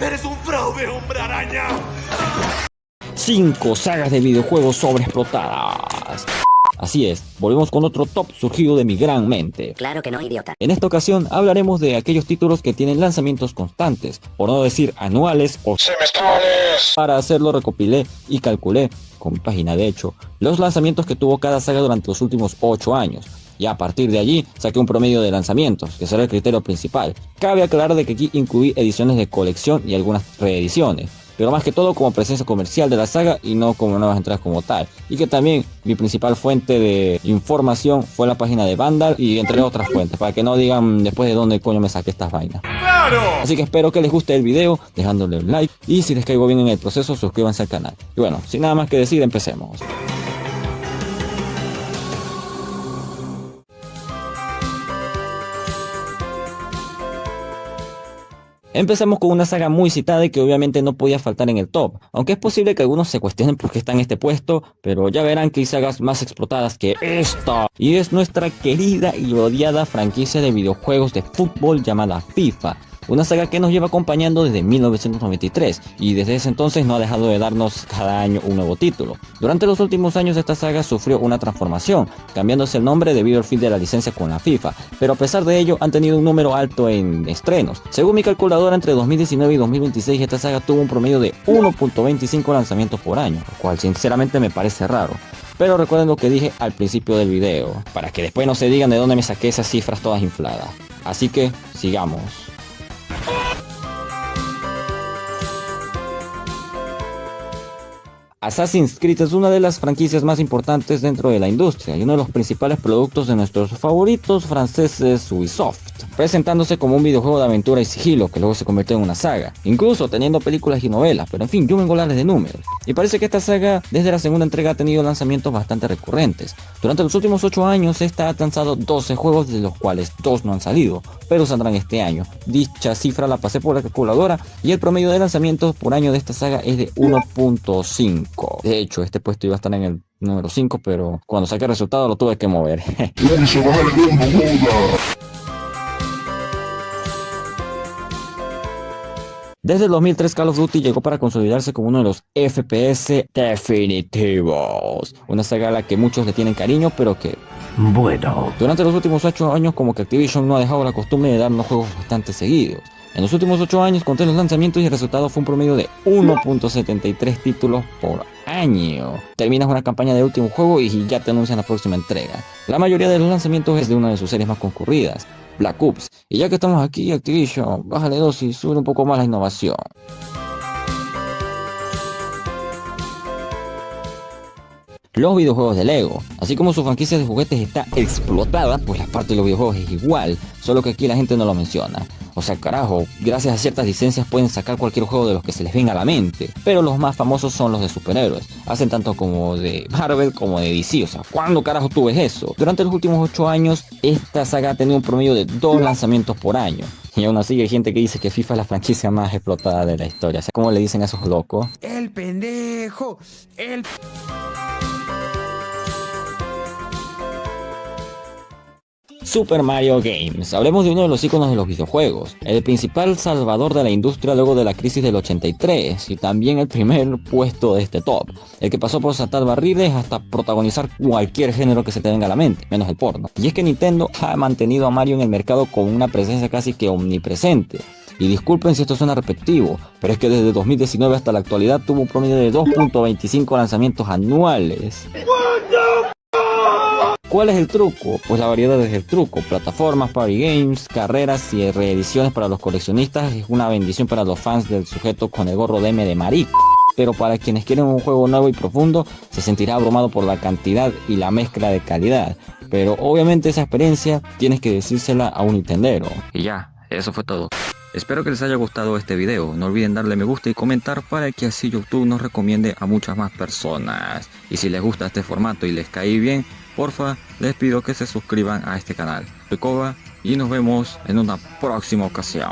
¡Eres un fraude, hombre araña! 5 sagas de videojuegos sobreexplotadas. Así es, volvemos con otro top surgido de mi gran mente. Claro que no, idiota. En esta ocasión hablaremos de aquellos títulos que tienen lanzamientos constantes, por no decir anuales o semestrales. Para hacerlo recopilé y calculé, con mi página de hecho, los lanzamientos que tuvo cada saga durante los últimos 8 años. Y a partir de allí saqué un promedio de lanzamientos, que será el criterio principal. Cabe aclarar de que aquí incluí ediciones de colección y algunas reediciones, pero más que todo como presencia comercial de la saga y no como nuevas entradas como tal. Y que también mi principal fuente de información fue la página de Vandal y entre otras fuentes, para que no digan después de dónde coño me saqué estas vainas. ¡Claro! Así que espero que les guste el video, dejándole un like y si les caigo bien en el proceso, suscríbanse al canal. Y bueno, sin nada más que decir, empecemos. Empezamos con una saga muy citada y que obviamente no podía faltar en el top, aunque es posible que algunos se cuestionen por qué está en este puesto, pero ya verán que hay sagas más explotadas que esta, y es nuestra querida y odiada franquicia de videojuegos de fútbol llamada FIFA. Una saga que nos lleva acompañando desde 1993 y desde ese entonces no ha dejado de darnos cada año un nuevo título. Durante los últimos años esta saga sufrió una transformación, cambiándose el nombre debido al fin de la licencia con la FIFA, pero a pesar de ello han tenido un número alto en estrenos. Según mi calculadora, entre 2019 y 2026 esta saga tuvo un promedio de 1.25 lanzamientos por año, lo cual sinceramente me parece raro. Pero recuerden lo que dije al principio del video, para que después no se digan de dónde me saqué esas cifras todas infladas. Así que, sigamos. Assassin's Creed es una de las franquicias más importantes dentro de la industria y uno de los principales productos de nuestros favoritos franceses Ubisoft, presentándose como un videojuego de aventura y sigilo que luego se convirtió en una saga, incluso teniendo películas y novelas, pero en fin, yo vengo a hablarles de números. Y parece que esta saga desde la segunda entrega ha tenido lanzamientos bastante recurrentes. Durante los últimos 8 años esta ha lanzado 12 juegos, de los cuales 2 no han salido, pero saldrán este año. Dicha cifra la pasé por la calculadora y el promedio de lanzamientos por año de esta saga es de 1.5. De hecho, este puesto iba a estar en el número 5, pero cuando saqué el resultado lo tuve que mover. Desde el 2003 Call of Duty llegó para consolidarse como uno de los FPS definitivos. Una saga a la que muchos le tienen cariño, pero que... bueno. Durante los últimos 8 años como que Activision no ha dejado la costumbre de darnos juegos bastante seguidos. En los últimos 8 años conté los lanzamientos y el resultado fue un promedio de 1.73 títulos por año. Terminas una campaña de último juego y ya te anuncian la próxima entrega. La mayoría de los lanzamientos es de una de sus series más concurridas, Black Ops. Y ya que estamos aquí, Activision, bájale dosis y sube un poco más la innovación. Los videojuegos de Lego, así como su franquicia de juguetes está explotada, pues la parte de los videojuegos es igual, solo que aquí la gente no lo menciona. O sea, carajo, gracias a ciertas licencias pueden sacar cualquier juego de los que se les venga a la mente, pero los más famosos son los de superhéroes. Hacen tanto como de Marvel como de DC, o sea, ¿cuándo carajo tú ves eso? Durante los últimos 8 años, esta saga ha tenido un promedio de 2 lanzamientos por año. Y aún así hay gente que dice que FIFA es la franquicia más explotada de la historia. O sea, ¿cómo le dicen a esos locos? ¡El pendejo! ¡El... Super Mario Games. Hablemos de uno de los iconos de los videojuegos, el principal salvador de la industria luego de la crisis del 83 y también el primer puesto de este top, el que pasó por saltar barriles hasta protagonizar cualquier género que se te venga a la mente, menos el porno. Y es que Nintendo ha mantenido a Mario en el mercado con una presencia casi que omnipresente. Y disculpen si esto suena repetitivo, pero es que desde 2019 hasta la actualidad tuvo un promedio de 2.25 lanzamientos anuales. ¿Cuál es el truco? Pues la variedad es el truco. Plataformas, party games, carreras y reediciones para los coleccionistas es una bendición para los fans del sujeto con el gorro de M de marico. Pero para quienes quieren un juego nuevo y profundo, se sentirá abrumado por la cantidad y la mezcla de calidad. Pero obviamente esa experiencia tienes que decírsela a un nintendero. Y ya, eso fue todo. Espero que les haya gustado este video, no olviden darle me gusta y comentar para que así YouTube nos recomiende a muchas más personas. Y si les gusta este formato y les cae bien, porfa, les pido que se suscriban a este canal. Soy Koba y nos vemos en una próxima ocasión.